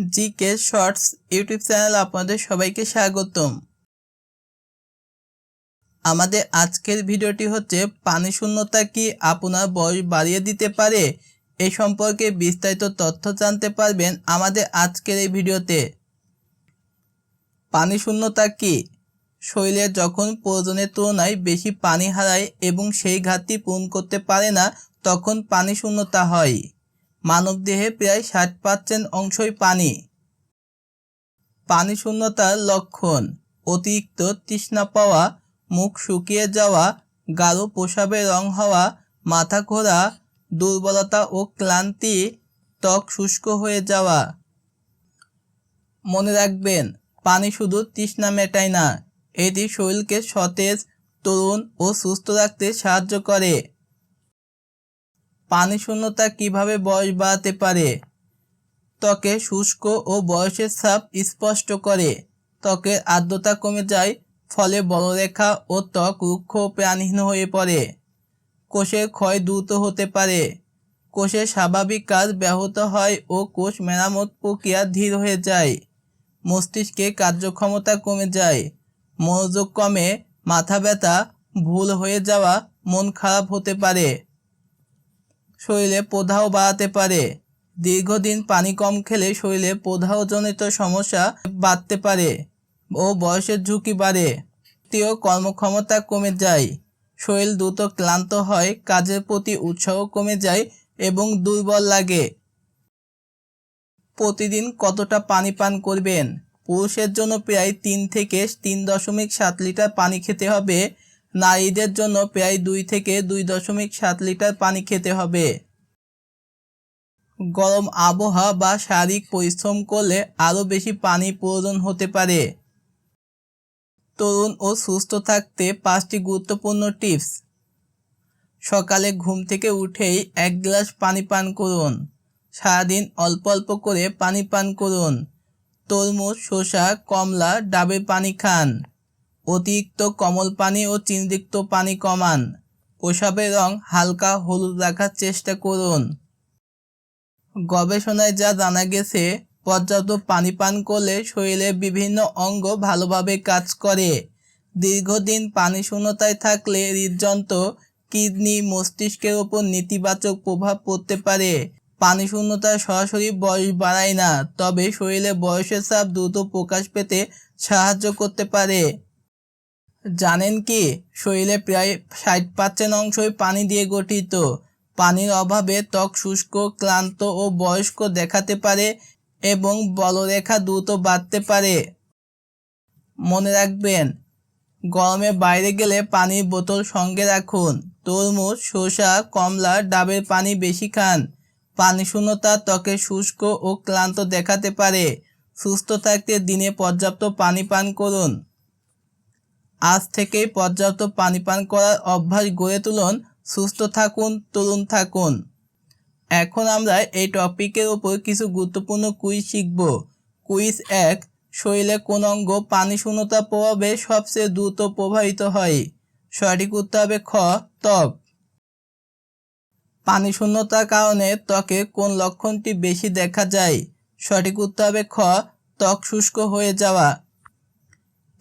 GK shorts YouTube channel আপনাদের সবাইকে স্বাগতম। আমাদের আজকের ভিডিওটি হচ্ছে পানি শূন্যতা কি আপনার বয়স বাড়িয়ে দিতে পারে, এই সম্পর্কে বিস্তারিত তথ্য জানতে পারবেন আমাদের আজকের এই ভিডিওতে। পানি শূন্যতা কি? শরীরে যখন প্রয়োজনের তুলনায় বেশি পানি হারায় এবং সেই ঘাটতি পূরণ করতে পারে না, তখন পানি শূন্যতা হয়। মানবদেহে প্রায় 60% অংশই পানি। পানি শূন্যতার লক্ষণ: অতিরিক্ত তৃষ্ণা পাওয়া, মুখ শুকিয়ে যাওয়া, গাঢ় প্রস্রাবের রং হওয়া, মাথা ঘোরা, দুর্বলতা ও ক্লান্তি, ত্বক শুষ্ক হয়ে যাওয়া। মনে রাখবেন, পানি শুধু তৃষ্ণা মেটায় না, এটি শরীরকে সতেজ, তরুণ ও সুস্থ রাখতে সাহায্য করে। পানি শূন্যতা কিভাবে বয়স বাড়াতে পারে? ত্বকে শুষ্ক ও বয়সের ছাপ স্পষ্ট করে। ত্বকের আর্দ্রতা কমে যায়, ফলে বলরেখা ও ত্বক রুক্ষ ও প্রাণহীন হয়ে পড়ে। কোষের ক্ষয় দ্রুত হতে পারে। কোষের স্বাভাবিক কাজ ব্যাহত হয় ও কোষ মেরামত প্রক্রিয়া ধীর হয়ে যায়। মস্তিষ্কে কার্যক্ষমতা কমে যায়। মনোযোগ কমে, মাথা ব্যথা, ভুল হয়ে যাওয়া, মন খারাপ হতে পারে। শরীরে প্রদাহ বাড়াতে পারে। দীর্ঘদিন পানি কম খেলে শরীরে প্রদাহজনিত সমস্যা বাড়তে পারে ও বয়সের ঝুঁকি বাড়ে। কর্মক্ষমতা কমে যায়। শরীর দ্রুত ক্লান্ত হয়, কাজের প্রতি উৎসাহ কমে যায় এবং দুর্বল লাগে। প্রতিদিন কতটা পানি পান করবেন? পুরুষের জন্য প্রায় 3 থেকে 3.7 লিটার পানি খেতে হবে। নারীদের জন্য প্রায় 2 থেকে 2.7 লিটার পানি খেতে হবে। গরম আবহাওয়া বা শারীরিক পরিশ্রম করলে আরও বেশি পানি প্রয়োজন হতে পারে। তরুণ ও সুস্থ থাকতে 5টি গুরুত্বপূর্ণ টিপস। সকালে ঘুম থেকে উঠেই 1 গ্লাস পানি পান করুন। সারাদিন অল্প অল্প করে পানি পান করুন। তরমুজ, শসা, কমলা, ডাবের পানি খান। অতিরিক্ত কোমল পানি ও চিনিযুক্ত পানি কমান। প্রস্রাবের রং হালকা হলুদ রাখার চেষ্টা করুন। গবেষণায় যা জানা গেছে, পর্যাপ্ত পানি পান করলে শরীরের বিভিন্ন অঙ্গ ভালোভাবে কাজ করে। দীর্ঘদিন পানি শূন্যতায় থাকলে হৃদযন্ত্র, কিডনি, মস্তিষ্কের উপর নেতিবাচক প্রভাব পড়তে পারে। পানি শূন্যতা সরাসরি বয়স বাড়ায় না, তবে শরীরে বয়সের ছাপ দ্রুত প্রকাশ পেতে সাহায্য করতে পারে। জানেন কি, শরীরে প্রায় 60% অংশই পানি দিয়ে গঠিত। পানির অভাবে ত্বক শুষ্ক, ক্লান্ত ও বয়স্ক দেখাতে পারে এবং বলরেখা দ্রুত বাড়তে পারে। মনে রাখবেন, গরমে বাইরে গেলে পানির বোতল সঙ্গে রাখুন। তরমুজ, শসা, কমলা, ডাবের পানি বেশি খান। পানি শূন্যতা ত্বকে শুষ্ক ও ক্লান্ত দেখাতে পারে। সুস্থ থাকতে দিনে পর্যাপ্ত পানি পান করুন। আজ থেকেই পর্যাপ্ত পানি পান করার অভ্যাস গড়ে তুলুন। সুস্থ থাকুন, তরুণ থাকুন। এখন আমরা এই টপিকের উপর কিছু গুরুত্বপূর্ণ কুইজ শিখব। কুইজ 1, শরীরে কোন অঙ্গ পানি শূন্যতার প্রভাবে সবচেয়ে দ্রুত প্রভাবিত হয়? সঠিক উত্তর হবে খ, ত্বক। পানি শূন্যতার কারণে ত্বকে কোন লক্ষণটি বেশি দেখা যায়? সঠিক উত্তর হবে খ, ত্বক শুষ্ক হয়ে যাওয়া।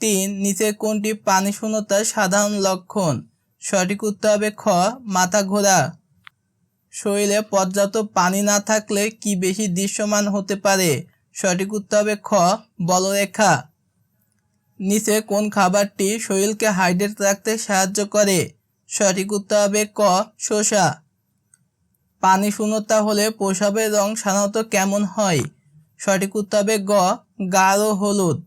3, নিচের কোনটি পানি শূন্যতার সাধারণ লক্ষণ? সঠিক উত্তর হবে খ, মাথা ঘোরা। শরীরে পর্যাপ্ত পানি না থাকলে কি বেশি দৃশ্যমান হতে পারে? সঠিক উত্তর হবে খ, বলরেখা। নিচে কোন খাবারটি শরীরকে হাইড্রেট রাখতে সাহায্য করে? সঠিক উত্তর হবে ক, শসা। পানি শূন্যতা হলে প্রস্রাবের রং সাধারণত কেমন হয়? সঠিক উত্তর হবে গ, গাঢ় হলুদ।